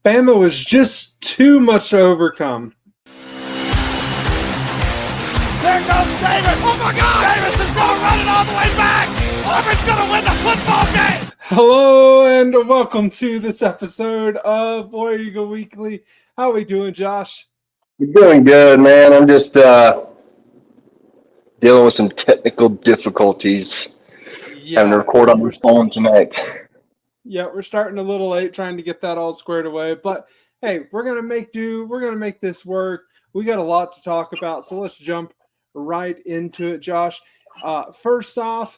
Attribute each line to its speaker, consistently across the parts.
Speaker 1: Bama was just too much to overcome.
Speaker 2: There goes Davis. Oh, my God. Davis is going to run it all the way back. Auburn's going to win the football game.
Speaker 1: Hello, and welcome to this episode of War Eagle Weekly. How are we doing, Josh?
Speaker 3: You're doing good, man. I'm just dealing with some technical difficulties. Having to record on my phone tonight.
Speaker 1: Yeah, we're starting a little late trying to get that all squared away. But, hey, we're going to make do. We're going to make this work. We got a lot to talk about, so let's jump right into it, Josh. First off,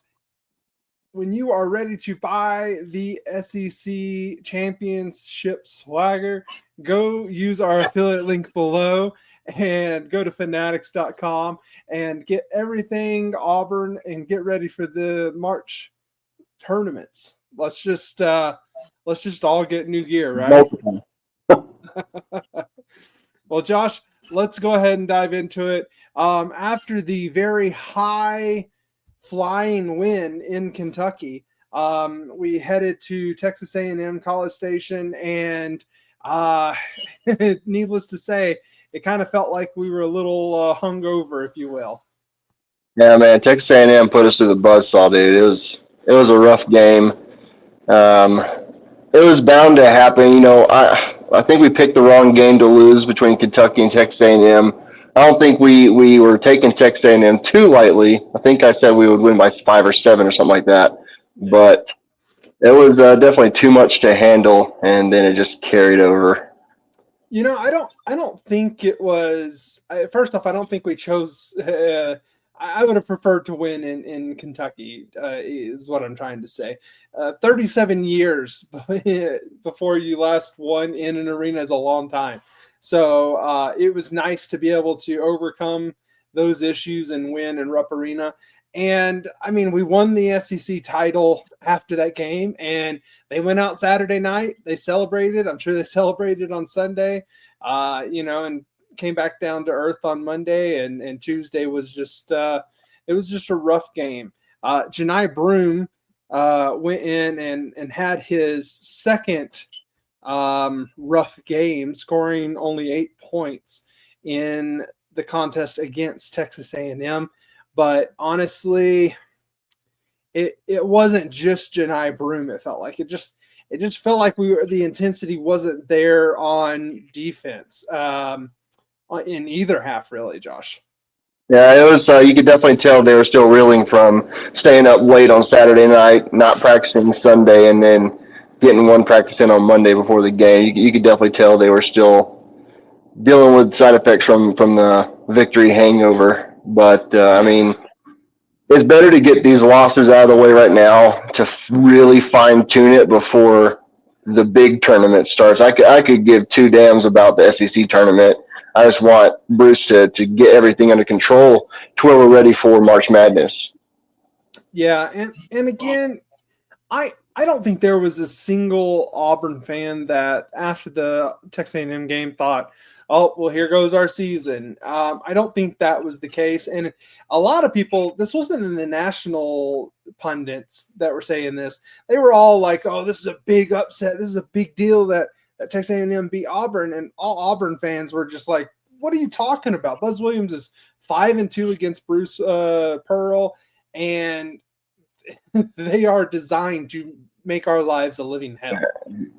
Speaker 1: when you are ready to buy the SEC Championship swagger, go use our affiliate link below and go to fanatics.com and get everything Auburn and get ready for the March tournaments. Let's just all get new gear, right? Well, Josh, let's go ahead and dive into it. After the very high flying win in Kentucky, we headed to Texas A&M College Station, and needless to say, it kind of felt like we were a little hungover, if you will.
Speaker 3: Yeah, man, Texas A&M put us through the buzzsaw, dude. It was a rough game. It was bound to happen. You know, I think we picked the wrong game to lose between Kentucky and Texas A&M. I don't think we were taking Texas A&M too lightly. I think I said we would win by 5 or 7 or something like that. But it was definitely too much to handle, and then it just carried over.
Speaker 1: You know, I don't think it was. First off, I don't think we chose. I would have preferred to win in Kentucky. Is what I'm trying to say. 37 years before you last won in an arena is a long time. So it was nice to be able to overcome those issues and win in Rupp Arena. And, I mean, we won the SEC title after that game, and they went out Saturday night. They celebrated. I'm sure they celebrated on Sunday, and came back down to earth on Monday, and Tuesday was just it was just a rough game. Janai Broome went in and had his second rough game, scoring only 8 points in the contest against Texas A&M. But honestly, it wasn't just Janai Broome. It felt like it just felt like the intensity wasn't there on defense in either half, really, Josh.
Speaker 3: Yeah, it was. You could definitely tell they were still reeling from staying up late on Saturday night, not practicing Sunday, and then getting one practice in on Monday before the game. You could definitely tell they were still dealing with side effects from the victory hangover. But, I mean, it's better to get these losses out of the way right now to really fine-tune it before the big tournament starts. I could give two damns about the SEC tournament. I just want Bruce to get everything under control to where we're ready for March Madness.
Speaker 1: Yeah, and again, I don't think there was a single Auburn fan that after the Texas A&M game thought, oh, well, here goes our season. I don't think that was the case. And a lot of people, this wasn't in the national pundits that were saying this. They were all like, oh, this is a big upset. This is a big deal that Texas A&M beat Auburn. And all Auburn fans were just like, what are you talking about? Buzz Williams is 5-2 against Bruce Pearl, and they are designed to make our lives a living hell.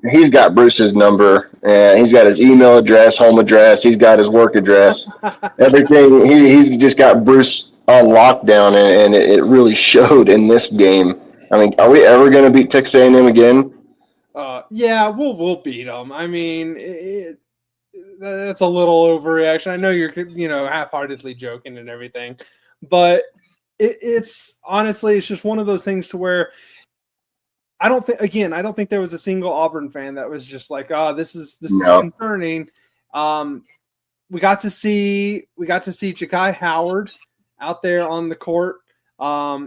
Speaker 3: He's got Bruce's number, and he's got his email address, home address. He's got his work address, everything. He's just got Bruce on lockdown, and it really showed in this game. I mean, are we ever going to beat Texas A&M again?
Speaker 1: Yeah, we'll beat them. I mean, that's a little overreaction. I know you're half-heartedly joking and everything, but it's honestly, it's just one of those things to where I don't think there was a single Auburn fan that was just like, this is concerning. We got to see Ja'Kai Howard out there on the court.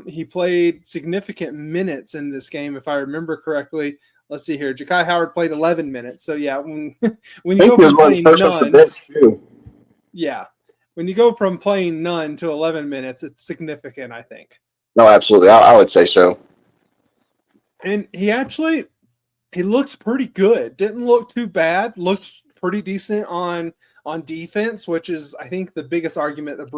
Speaker 1: He played significant minutes in this game, if I remember correctly. Let's see here. Ja'Kai Howard played 11 minutes. So yeah, when you go from playing none, when you go from playing none to 11 minutes, it's significant, I think.
Speaker 3: No, absolutely. I would say so.
Speaker 1: And he actually, he looked pretty good. Didn't look too bad. Looked pretty decent on defense, which is, I think, the biggest argument that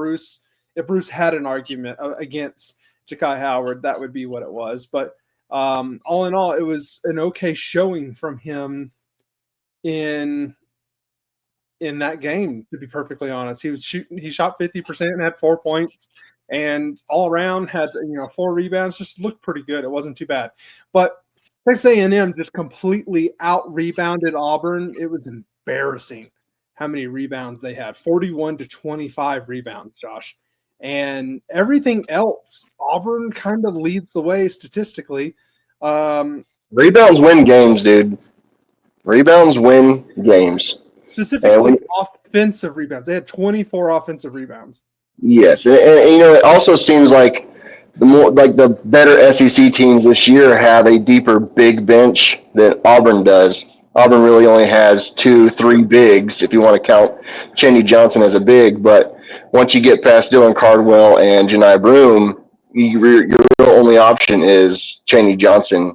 Speaker 1: if Bruce had an argument against Ja'Kai Howard, that would be what it was. But all in all, it was an okay showing from him in that game, to be perfectly honest. He shot 50% and had 4 points, and all around had 4 rebounds. Just looked pretty good. It wasn't too bad. But Texas A&M just completely out-rebounded Auburn. It was embarrassing how many rebounds they had. 41-25 rebounds, Josh. And everything else, Auburn kind of leads the way statistically.
Speaker 3: Rebounds win games, dude. Rebounds win games.
Speaker 1: Specifically offensive rebounds. They had 24 offensive rebounds.
Speaker 3: Yes. And it also seems like the better SEC teams this year have a deeper big bench than Auburn does. Auburn really only has 2-3 bigs, if you want to count Cheney Johnson as a big. But once you get past Dylan Cardwell and Janai Broom, your only option is Cheney Johnson.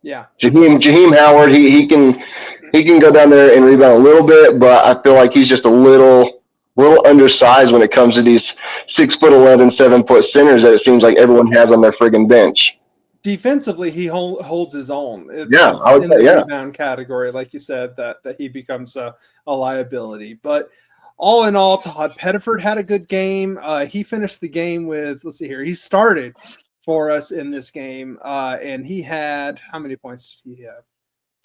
Speaker 1: Yeah.
Speaker 3: Jaheim Howard, he can go down there and rebound a little bit, but I feel like he's just a little undersized when it comes to these 6'11", 7-foot centers that it seems like everyone has on their friggin' bench.
Speaker 1: Defensively, he holds his own.
Speaker 3: I would say,
Speaker 1: rebound category, like you said, that he becomes a liability. But all in all, Todd Pettiford had a good game. He finished the game with, let's see here, he started for us in this game, and he had, how many points did he have?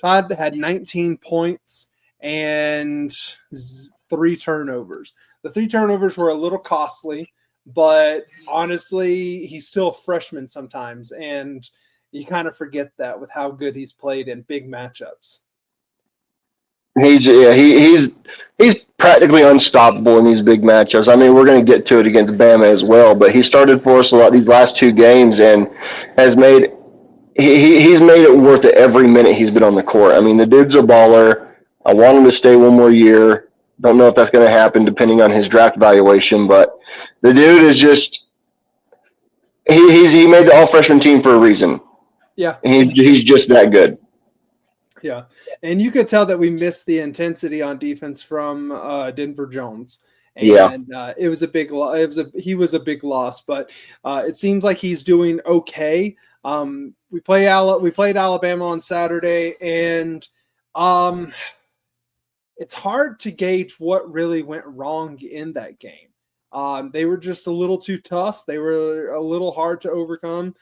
Speaker 1: Todd had 19 points and 3 turnovers. The 3 turnovers were a little costly, but honestly, he's still a freshman sometimes, and you kind of forget that with how good he's played in big matchups.
Speaker 3: He's practically unstoppable in these big matchups. I mean, we're going to get to it against Bama as well, but he started for us a lot these last 2 games and has made he's made it worth it every minute he's been on the court. I mean, the dude's a baller. I want him to stay one more year. Don't know if that's going to happen depending on his draft evaluation, but the dude is just he made the all-freshman team for a reason.
Speaker 1: Yeah.
Speaker 3: He's just that good.
Speaker 1: Yeah. And you could tell that we missed the intensity on defense from Denver Jones. And it was a big he was a big loss, but it seems like he's doing okay. We played Alabama on Saturday, and it's hard to gauge what really went wrong in that game. They were just a little too tough. They were a little hard to overcome.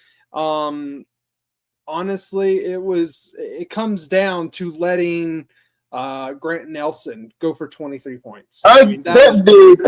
Speaker 1: Honestly, it comes down to letting Grant Nelson go for 23 points.
Speaker 3: That dude,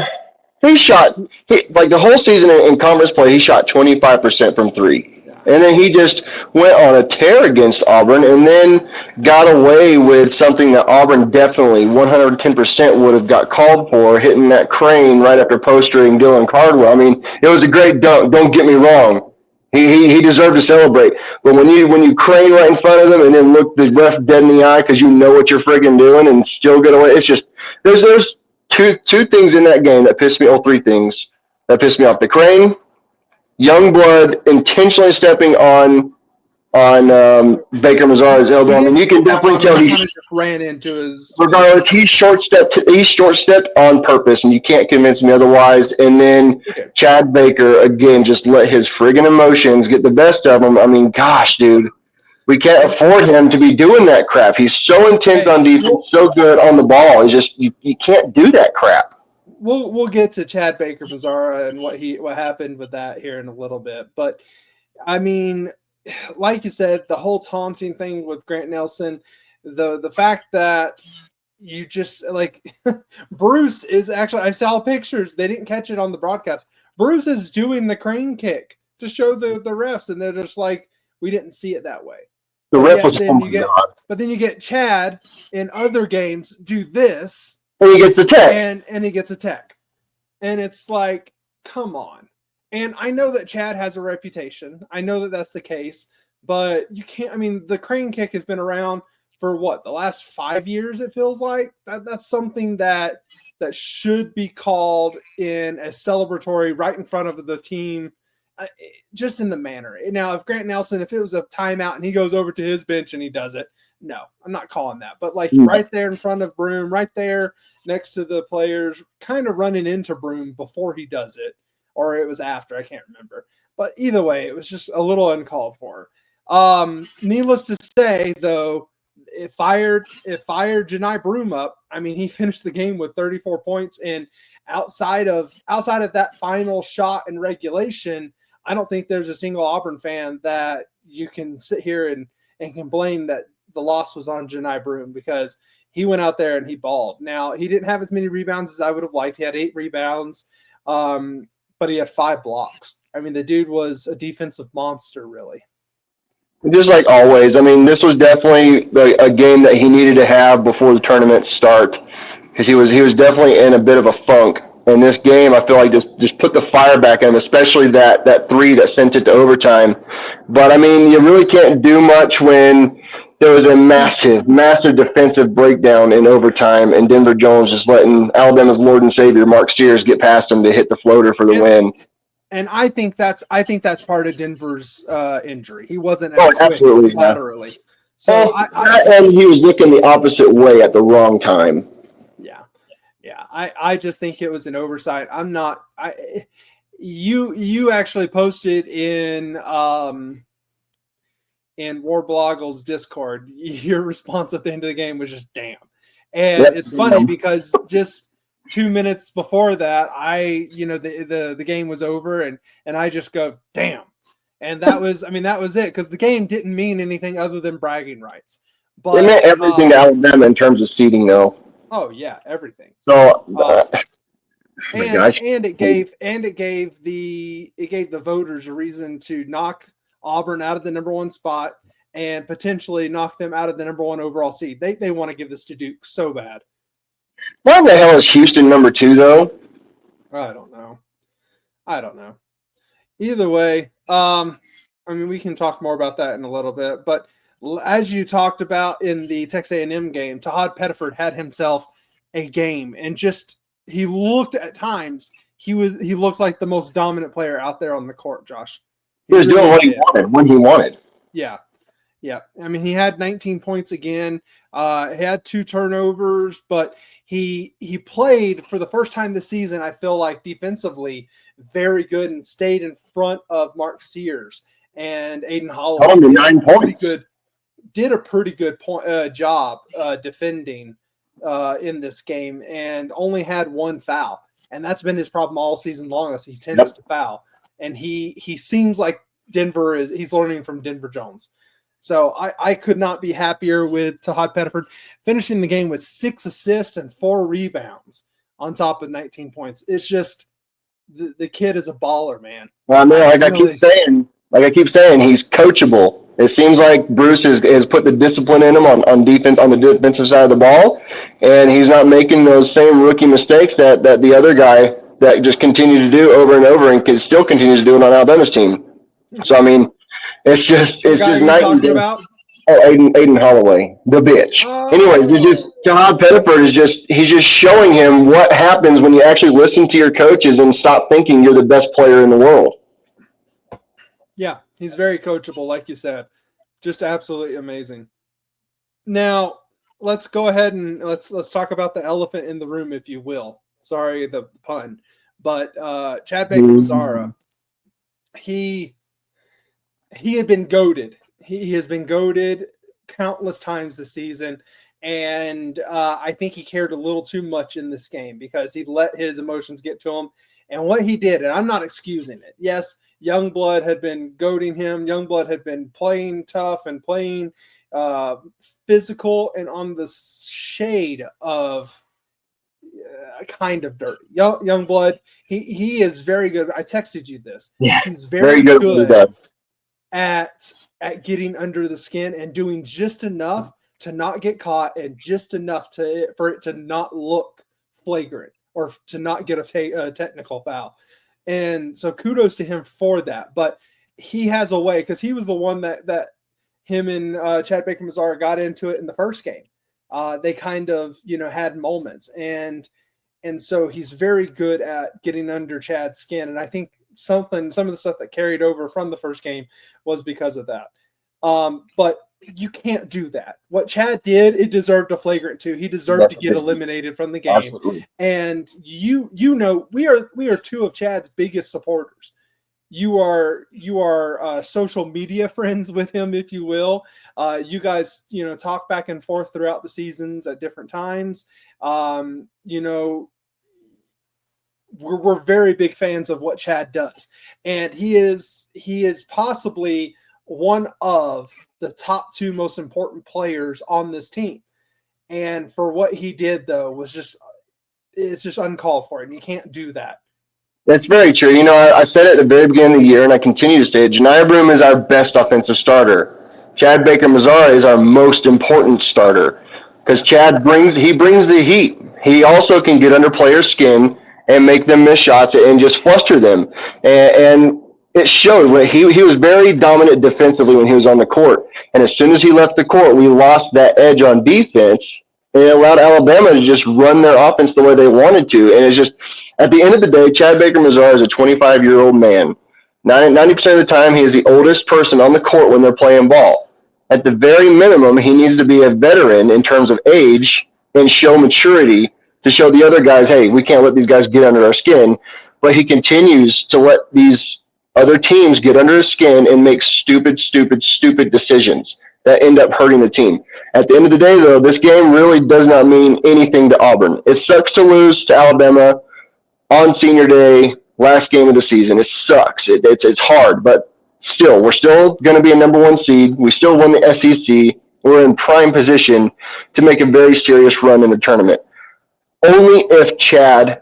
Speaker 3: the whole season in conference play, he shot 25% from 3. And then he just went on a tear against Auburn and then got away with something that Auburn definitely 110% would have got called for, hitting that crane right after postering Dylan Cardwell. I mean, it was a great dunk, don't get me wrong. He deserved to celebrate. But when you crane right in front of them and then look the ref dead in the eye because you know what you're friggin' doing and still get away, it's just there's two things in that game that pissed me off. 3 things that pissed me off: the crane, Youngblood intentionally stepping on Baker-Mazara's elbow. I mean, you can definitely tell he
Speaker 1: just ran into his.
Speaker 3: Regardless, he short stepped on purpose, and you can't convince me otherwise. And then Chad Baker again just let his friggin' emotions get the best of him. I mean, gosh, dude, we can't afford him to be doing that crap. He's so intense on defense, so good on the ball. It's just you can't do that crap.
Speaker 1: We'll get to Chad Baker-Mazara and what happened with that here in a little bit, but I mean, like you said, the whole taunting thing with Grant Nelson, the fact that you just like Bruce is actually, I saw pictures, they didn't catch it on the broadcast. Bruce is doing the crane kick to show the refs, and they're just like, we didn't see it that way.
Speaker 3: The ref was
Speaker 1: but then you get Chad in other games do this.
Speaker 3: And he gets the tech.
Speaker 1: And he gets a tech. And it's like, come on. And I know that Chad has a reputation. I know that that's the case. But you can't – I mean, the crane kick has been around for what? The last 5 years, it feels like? That's something that should be called in a celebratory right in front of the team, just in the manner. Now, if Grant Nelson, if it was a timeout and he goes over to his bench and he does it, No, I'm not calling that. But like right there in front of Broom, right there next to the players, kind of running into Broom before he does it, or it was after, I can't remember. But either way, it was just a little uncalled for. Needless to say, though, it fired Janai Broom up. I mean, he finished the game with 34 points, and outside of that final shot in regulation, I don't think there's a single Auburn fan that you can sit here and complain that the loss was on Janai Broom, because he went out there and he balled. Now, he didn't have as many rebounds as I would have liked. He had 8 rebounds, but he had 5 blocks. I mean, the dude was a defensive monster, really.
Speaker 3: Just like always. I mean, this was definitely a game that he needed to have before the tournament start, because he was definitely in a bit of a funk. And this game, I feel like just put the fire back in him, especially that 3 that sent it to overtime. But, I mean, you really can't do much when there was a massive, massive defensive breakdown in overtime, and Denver Jones just letting Alabama's Lord and Savior Mark Sears get past him to hit the floater for the win.
Speaker 1: And I think that's part of Denver's injury. He wasn't
Speaker 3: as quick
Speaker 1: laterally. So
Speaker 3: and he was looking the opposite way at the wrong time.
Speaker 1: Yeah. I just think it was an oversight. I'm not. You actually posted in Warbloggle's Discord, your response at the end of the game was just damn. And it's funny because just 2 minutes before that, the game was over, and I just go, damn. And that was it, because the game didn't mean anything other than bragging rights. But
Speaker 3: it meant everything to Alabama in terms of seeding, though.
Speaker 1: Oh yeah, everything.
Speaker 3: So
Speaker 1: and it gave the voters a reason to knock Auburn out of the number 1 spot and potentially knock them out of the number 1 overall seed. They want to give this to Duke so bad.
Speaker 3: Why the hell is Houston number 2, though?
Speaker 1: I don't know. Either way, I mean, we can talk more about that in a little bit. But as you talked about in the Texas A&M game, Todd Pettiford had himself a game, and just he looked at times. He looked like the most dominant player out there on the court, Josh.
Speaker 3: He was doing what he wanted when he wanted.
Speaker 1: Yeah. I mean, he had 19 points again. He had 2 turnovers, but he played for the first time this season, I feel like, defensively very good, and stayed in front of Mark Sears and Aiden Holloway.
Speaker 3: 9 points.
Speaker 1: Did a pretty good job defending in this game, and only had 1 foul. And that's been his problem all season long. He tends to foul. And he seems like he's learning from Denver Jones. So I could not be happier with Todd Pettiford finishing the game with 6 assists and 4 rebounds on top of 19 points. It's just the kid is a baller, man.
Speaker 3: Well, I know, I keep saying, he's coachable. It seems like Bruce has put the discipline in him on defense, on the defensive side of the ball, and he's not making those same rookie mistakes that the other guy that just continued to do over and over, and still continues to do it on Alabama's team. So I mean, it's just night and day. Oh, Aiden Holloway, the bitch. Anyways, it's just Todd Pettiford he's just showing him what happens when you actually listen to your coaches and stop thinking you're the best player in the world.
Speaker 1: Yeah, he's very coachable, like you said. Just absolutely amazing. Now, let's go ahead and let's talk about the elephant in the room, if you will. Sorry, the pun. But Chad Baker-Mazara, he had been goated. He has been goated countless times this season, and I think he cared a little too much in this game because he let his emotions get to him. And what he did, and I'm not excusing it. Yes, Youngblood had been goading him. Youngblood had been playing tough and playing physical and on the shade of kind of dirty. Youngblood, he is very good. I texted you this.
Speaker 3: Yeah,
Speaker 1: he's very good at getting under the skin and doing just enough to not get caught, and just enough for it to not look flagrant or to not get a technical foul. And so kudos to him for that. But he has a way, because he was the one that him and Chad Baker-Mazara got into it in the first game. They kind of, had moments. And so he's very good at getting under Chad's skin. And I think some of the stuff that carried over from the first game was because of that. But you can't do that. What Chad did, it deserved a flagrant 2. He deserved to get eliminated from the game.
Speaker 3: Absolutely.
Speaker 1: And you know, we are 2 of Chad's biggest supporters. You are social media friends with him, if you will. You guys, talk back and forth throughout the seasons at different times. We're very big fans of what Chad does, and he is possibly one of the top 2 most important players on this team. And for what he did, though, it's just uncalled for, and you can't do that.
Speaker 3: That's very true. I said it at the very beginning of the year, and I continue to say it. Janiah Broome is our best offensive starter. Chad Baker-Mazara is our most important starter because Chad brings the heat. He also can get under players' skin and make them miss shots and just fluster them. And it showed. When he was very dominant defensively when he was on the court. And as soon as he left the court, we lost that edge on defense. And it allowed Alabama to just run their offense the way they wanted to. And it's just, at the end of the day, Chad Baker-Mazara is a 25-year-old man. 90% of the time, he is the oldest person on the court when they're playing ball. At the very minimum, he needs to be a veteran in terms of age and show maturity to show the other guys, hey, we can't let these guys get under our skin. But he continues to let these other teams get under his skin and make stupid decisions that end up hurting the team. At the end of the day, though, this game really does not mean anything to Auburn. It sucks to lose to Alabama on senior day, last game of the season. It sucks. It's hard, but still, we're still going to be a number 1 seed. We still won the SEC. We're in prime position to make a very serious run in the tournament. Only if Chad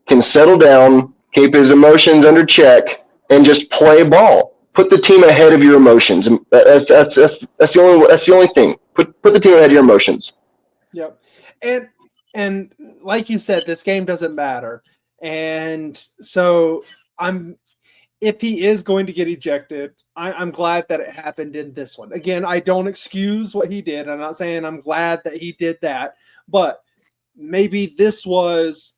Speaker 3: can settle down, keep his emotions under check, and just play ball. Put the team ahead of your emotions. That's the only thing. Put the team ahead of your emotions.
Speaker 1: Yep. And like you said, this game doesn't matter. And so if he is going to get ejected, I'm glad that it happened in this one. Again, I don't excuse what he did. I'm not saying I'm glad that he did that, but maybe this was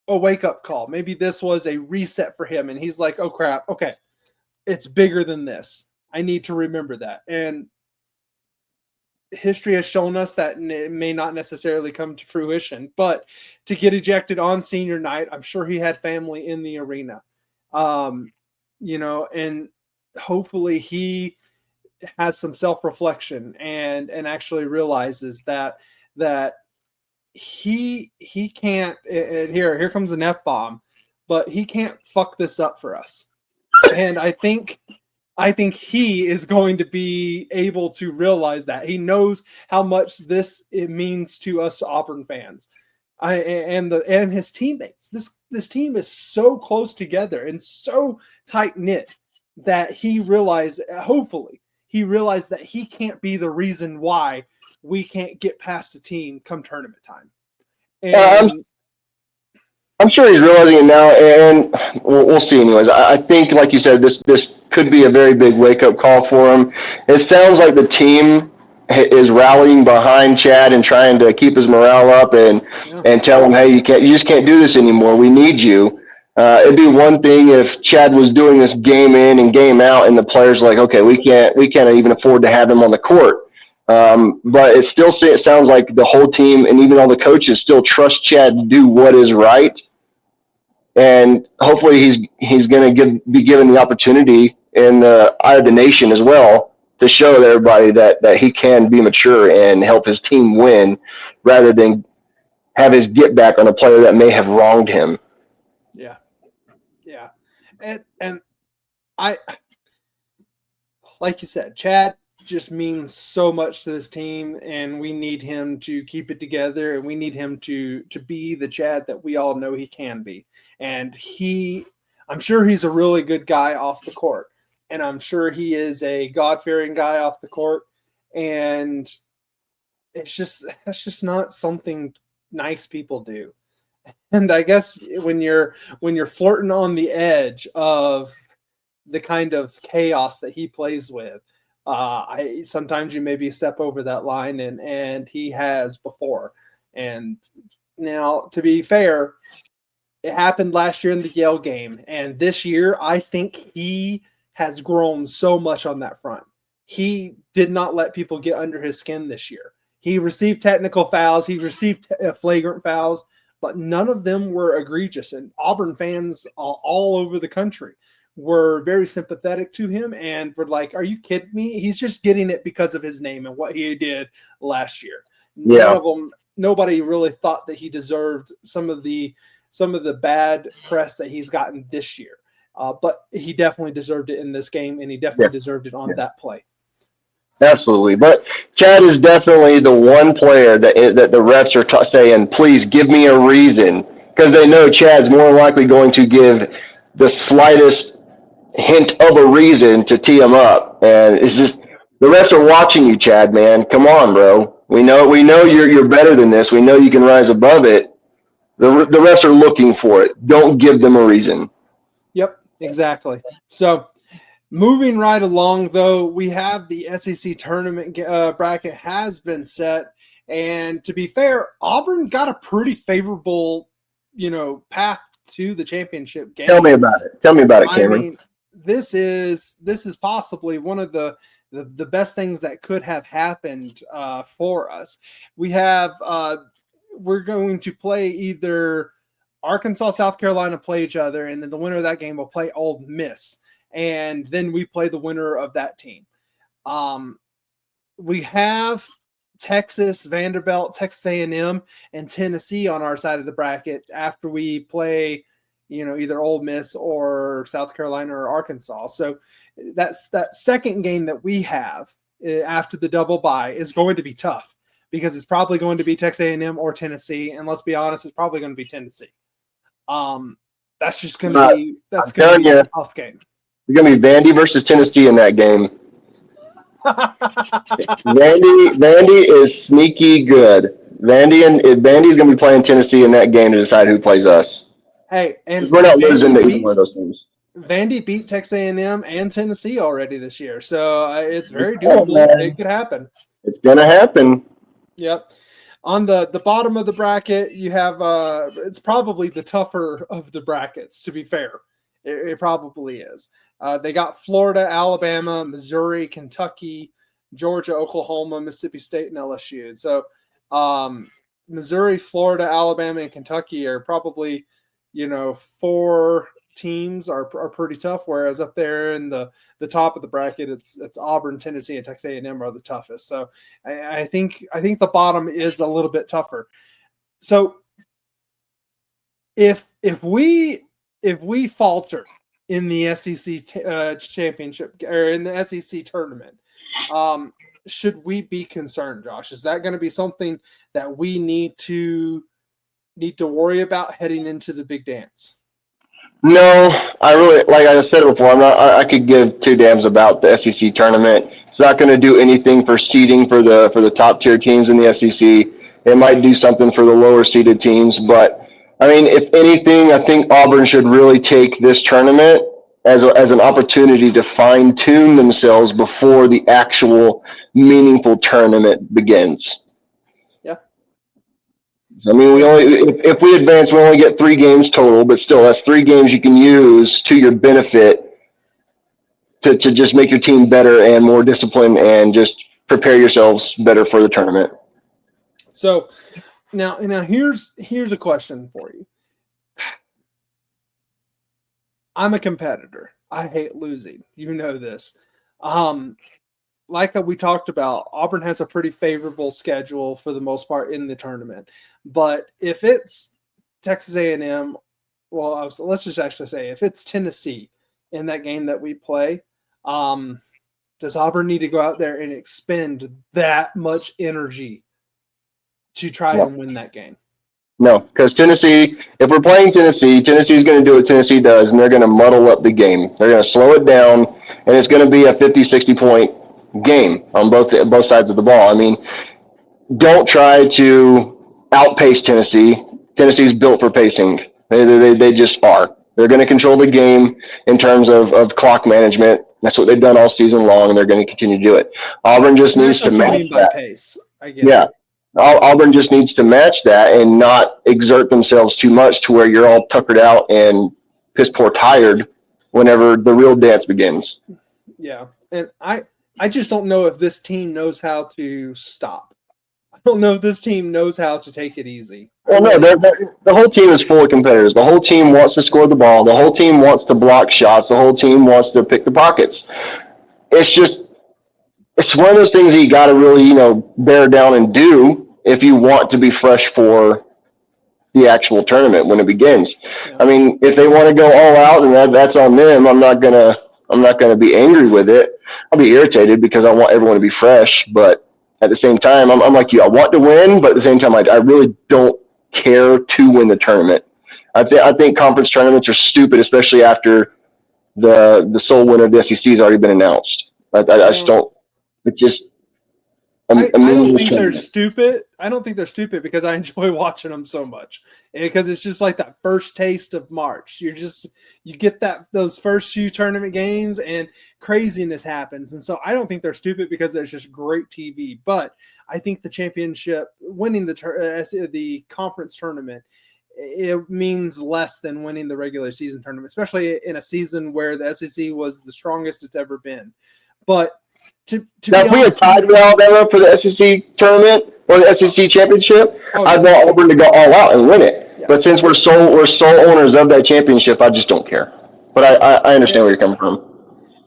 Speaker 1: a wake-up call. Maybe this was a reset for him, and he's like, oh, crap, okay, it's bigger than this. I need to remember that. And history has shown us that it may not necessarily come to fruition, but to get ejected on senior night, I'm sure he had family in the arena. And hopefully he has some self-reflection and actually realizes that he can't, and here comes an F-bomb, but he can't fuck this up for us. And I think he is going to be able to realize that. He knows how much it means to us Auburn fans. And his teammates. This team is so close together and so tight knit that hopefully he realized that he can't be the reason why we can't get past a team come tournament time. And
Speaker 3: I'm sure he's realizing it now, and we'll see. Anyways, I think, like you said, this could be a very big wake up call for him. It sounds like the team is rallying behind Chad and trying to keep his morale up and tell him, hey, you just can't do this anymore. We need you. It'd be one thing if Chad was doing this game in and game out, and the players are like, okay, we can't even afford to have him on the court. But it sounds like the whole team and even all the coaches still trust Chad to do what is right. And hopefully he's going to be given the opportunity in the eye of the nation as well to show everybody that he can be mature and help his team win rather than have his get back on a player that may have wronged him.
Speaker 1: Yeah. Yeah. And I, like you said, Chad just means so much to this team, and we need him to keep it together, and we need him to be the Chad that we all know he can be. And I'm sure he's a really good guy off the court, and I'm sure he is a God-fearing guy off the court, and that's just not something nice people do. And I guess when you're flirting on the edge of the kind of chaos that he plays with, sometimes you maybe step over that line, and he has before. And now, to be fair, it happened last year in the Yale game, and this year I think he has grown so much on that front. he did not let people get under his skin this year. He received technical fouls. He received flagrant fouls, but none of them were egregious. And Auburn fans all over the country were very sympathetic to him and were like, are you kidding me? He's just getting it because of his name and what he did last year.
Speaker 3: Yeah.
Speaker 1: Nobody really thought that he deserved some of the bad press that he's gotten this year. But he definitely deserved it in this game, and he definitely deserved it on that play.
Speaker 3: Absolutely. But Chad is definitely the one player that the refs are saying, please give me a reason, because they know Chad's more likely going to give the slightest hint of a reason to tee him up. And it's just, the refs are watching you, Chad, man. Come on, bro. We know you're better than this. We know you can rise above it. The refs are looking for it. Don't give them a reason.
Speaker 1: Yep, exactly. So moving right along, though, we have the SEC tournament bracket has been set. And to be fair, Auburn got a pretty favorable, path to the championship game.
Speaker 3: Tell me about it, Cameron.
Speaker 1: I mean, this is possibly one of the best things that could have happened for us. We have we're going to play either Arkansas, South Carolina play each other, and then the winner of that game will play Ole Miss, and then we play the winner of that team. We have Texas, Vanderbilt, Texas A&M, and Tennessee on our side of the bracket after we play, either Ole Miss or South Carolina or Arkansas. So that's that second game that we have after the double bye is going to be tough because it's probably going to be Texas A&M or Tennessee, and let's be honest, it's probably going to be Tennessee. That's just going to be a tough game.
Speaker 3: It's going to be Vandy versus Tennessee in that game. Vandy is sneaky good. Vandy's going to be playing Tennessee in that game to decide who plays us.
Speaker 1: Hey, and
Speaker 3: we're not losing to either one of those teams.
Speaker 1: Vandy beat Texas A&M and Tennessee already this year, so it's very doable. It could happen.
Speaker 3: It's going to happen.
Speaker 1: Yep. On the bottom of the bracket, you have it's probably the tougher of the brackets, to be fair. It probably is. They got Florida, Alabama, Missouri, Kentucky, Georgia, Oklahoma, Mississippi State, and LSU. So Missouri, Florida, Alabama, and Kentucky are probably, 4 teams are pretty tough, whereas up there in the top of the bracket, it's Auburn, Tennessee, and Texas A&M are the toughest. So I think the bottom is a little bit tougher. So if we falter in the SEC championship or in the SEC tournament, should we be concerned, Josh? Is that going to be something that we need to worry about heading into the big dance?
Speaker 3: No, I really, like I said before, I could give two damns about the SEC tournament. It's not going to do anything for seeding for the top tier teams in the SEC. It might do something for the lower seeded teams, but I mean, if anything, I think Auburn should really take this tournament as an opportunity to fine tune themselves before the actual meaningful tournament begins. I mean, if we advance, we only get 3 games total, but still, that's 3 games you can use to your benefit to just make your team better and more disciplined and just prepare yourselves better for the tournament.
Speaker 1: So now here's a question for you. I'm a competitor. I hate losing. You know this. Like we talked about, Auburn has a pretty favorable schedule for the most part in the tournament. But if it's Texas A&M, let's just actually say if it's Tennessee in that game that we play, does Auburn need to go out there and expend that much energy to try and win that game?
Speaker 3: No, because Tennessee, if we're playing Tennessee's going to do what Tennessee does, and they're going to muddle up the game. They're going to slow it down, and it's going to be a 50, 60-point game on both sides of the ball. I mean, don't try to outpace Tennessee. Tennessee's built for pacing. They just are. They're going to control the game in terms of clock management. That's what they've done all season long, and they're going to continue to do it. Auburn just needs to match that.
Speaker 1: Pace. I get it.
Speaker 3: Auburn just needs to match that and not exert themselves too much to where you're all tuckered out and piss poor tired whenever the real dance begins.
Speaker 1: Yeah, and I I just don't know if this team knows how to stop. I don't know if this team knows how to take it easy.
Speaker 3: Well, no, the whole team is full of competitors. The whole team wants to score the ball. The whole team wants to block shots. The whole team wants to pick the pockets. It's one of those things that you got to really, bear down and do if you want to be fresh for the actual tournament when it begins.
Speaker 1: Yeah.
Speaker 3: I mean, if they want to go all out, and that's on them. I'm not gonna be angry with it. I'll be irritated because I want everyone to be fresh, but at the same time, I'm like you. I want to win, but at the same time, I really don't care to win the tournament. I think conference tournaments are stupid, especially after the sole winner of the SEC has already been announced. I just don't. It just.
Speaker 1: I don't think they're stupid. I don't think they're stupid because I enjoy watching them so much. Because it's just like that first taste of March. You get those first few tournament games and craziness happens. And so I don't think they're stupid because it's just great TV. But I think the championship, winning the conference tournament, it means less than winning the regular season tournament, especially in a season where the SEC was the strongest it's ever been. But now,
Speaker 3: if we had tied with Alabama for the SEC tournament or the SEC championship, I'd want Auburn to go all out and win it. Yeah. But since we're sole owners of that championship, I just don't care. But I understand where you're coming from.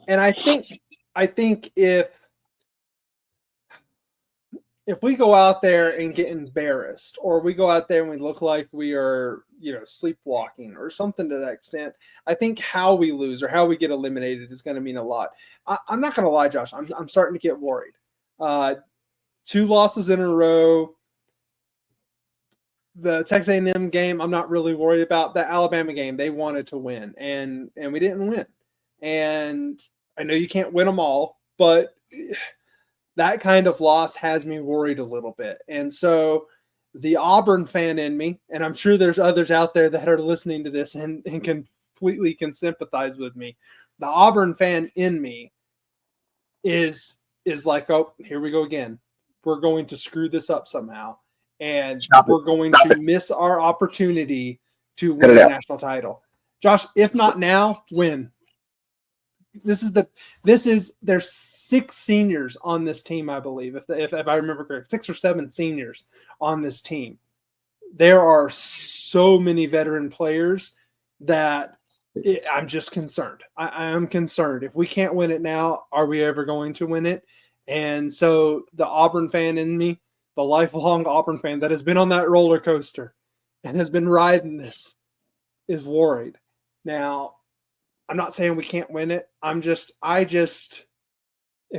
Speaker 1: And I think if we go out there and get embarrassed, or we go out there and we look like we are, sleepwalking or something to that extent, I think how we lose or how we get eliminated is going to mean a lot. I'm not going to lie, Josh. I'm starting to get worried. 2 losses in a row. The Texas A&M game, I'm not really worried about. The Alabama game, they wanted to win, and we didn't win. And I know you can't win them all, but that kind of loss has me worried a little bit. And so the Auburn fan in me, and I'm sure there's others out there that are listening to this and completely can sympathize with me. The Auburn fan in me is like, oh, here we go again. We're going to screw this up somehow. And we're going to miss our opportunity to win the national title. Josh, if not now, when? There's 6 seniors on this team, I believe, if I remember correctly, 6 or 7 seniors on this team. There are so many veteran players that I'm just concerned. I am concerned. If we can't win it now, are we ever going to win it? And so the Auburn fan in me, the lifelong Auburn fan that has been on that roller coaster and has been riding this, is worried. Now, I'm not saying we can't win it. It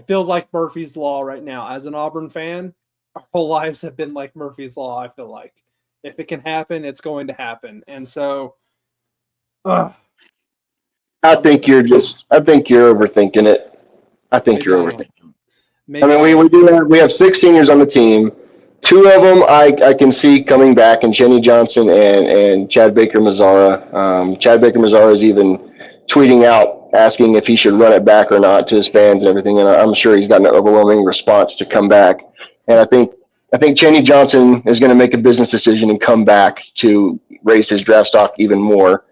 Speaker 1: feels like Murphy's Law right now. As an Auburn fan, our whole lives have been like Murphy's Law, I feel like. If it can happen, it's going to happen. And so,
Speaker 3: I think you're overthinking it. I think you're overthinking it. I mean, we have 6 seniors on the team. 2 of them I can see coming back, and Jenny Johnson and Chad Baker-Mazara. Chad Baker-Mazara is even tweeting out asking if he should run it back or not to his fans and everything, and I'm sure he's got an overwhelming response to come back. And I think Jenny Johnson is going to make a business decision and come back to raise his draft stock even more.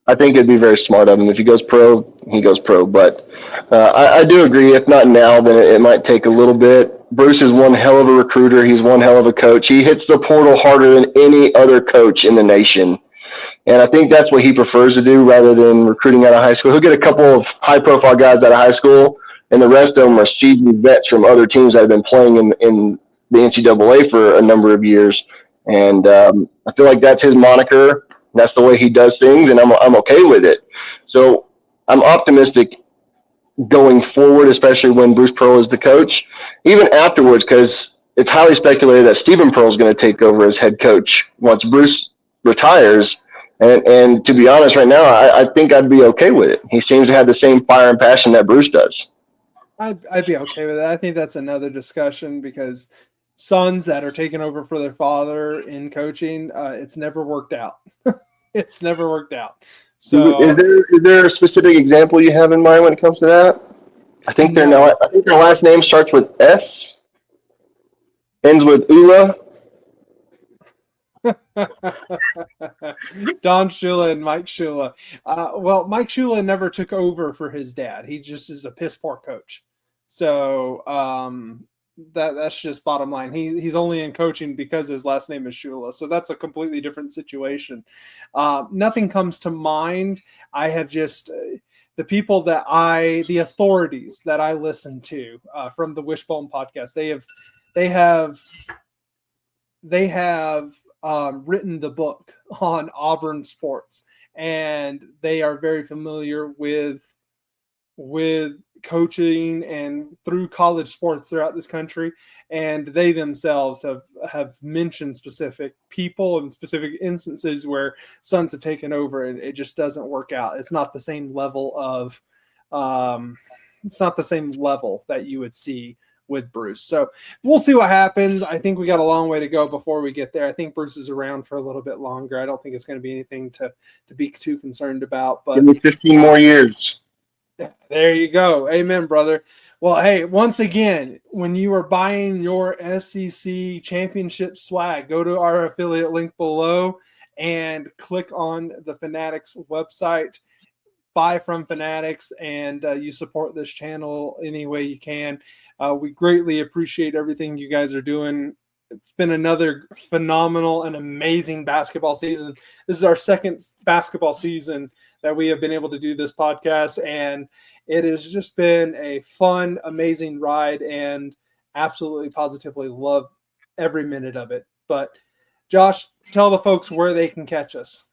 Speaker 3: I think it'd be very smart of him. If he goes pro, he goes pro. But I do agree, if not now, then it might take a little bit. Bruce is one hell of a recruiter. He's one hell of a coach. He hits the portal harder than any other coach in the nation. And I think that's what he prefers to do rather than recruiting out of high school. He'll get a couple of high-profile guys out of high school, and the rest of them are seasoned vets from other teams that have been playing in the NCAA for a number of years. And I feel like that's his moniker. That's the way he does things, and I'm okay with it. So I'm optimistic going forward, especially when Bruce Pearl is the coach. Even afterwards, because it's highly speculated that Stephen Pearl is going to take over as head coach once Bruce retires. And to be honest, right now, I think I'd be okay with it. He seems to have the same fire and passion that Bruce does.
Speaker 1: I'd be okay with that. I think that's another discussion because sons that are taking over for their father in coaching, it's never worked out. It's never worked out. So,
Speaker 3: is there a specific example you have in mind when it comes to that? I think their last name starts with S, ends with Ula.
Speaker 1: Don Shula and Mike Shula. Well, Mike Shula never took over for his dad. He just is a piss poor coach. So that's just bottom line. He's only in coaching because his last name is Shula. So that's a completely different situation. Nothing comes to mind. I have just the people the authorities that I listen to from the Wishbone podcast. They have written the book on Auburn sports, and they are very familiar with coaching and through college sports throughout this country. And they themselves have mentioned specific people and specific instances where sons have taken over and it just doesn't work out. It's not the same level of, it's not the same level that you would see with Bruce. So we'll see what happens. I think we got a long way to go before we get there. I think Bruce is around for a little bit longer. I don't think it's going to be anything to be too concerned about, but
Speaker 3: give me 15 more years.
Speaker 1: There you go. Amen, brother. Well, hey, once again, when you are buying your SEC championship swag, go to our affiliate link below and click on the Fanatics website. Buy from Fanatics, and you support this channel any way you can. We greatly appreciate everything you guys are doing. It's been another phenomenal and amazing basketball season. This is our second basketball season that we have been able to do this podcast, and it has just been a fun, amazing ride, and absolutely positively love every minute of it. But Josh, tell the folks where they can catch us.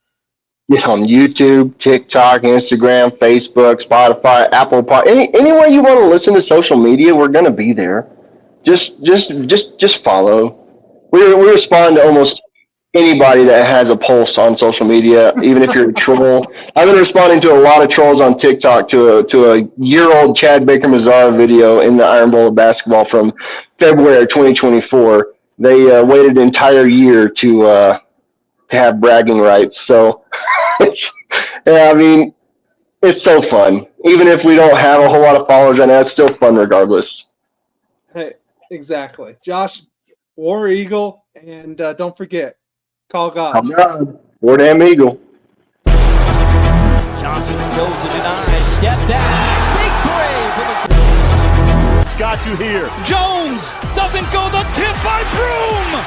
Speaker 3: Yeah, on YouTube, TikTok, Instagram, Facebook, Spotify, Apple Pod, anywhere you want to listen to social media, we're gonna be there. Just follow. We respond to almost anybody that has a pulse on social media, even if you're a troll. I've been responding to a lot of trolls on TikTok to a year-old Chad Baker-Mazara video in the Iron Bowl of basketball from February 2024. They waited an entire year to have bragging rights. So, yeah, I mean, it's so fun. Even if we don't have a whole lot of followers right now, it's still fun regardless.
Speaker 1: Hey, exactly. Josh, War Eagle, and don't forget, call God.
Speaker 3: Call God. War Damn Eagle.
Speaker 2: Johnson goes to deny. Step back. Big play. It's got you here. Jones doesn't go. The tip by Broom.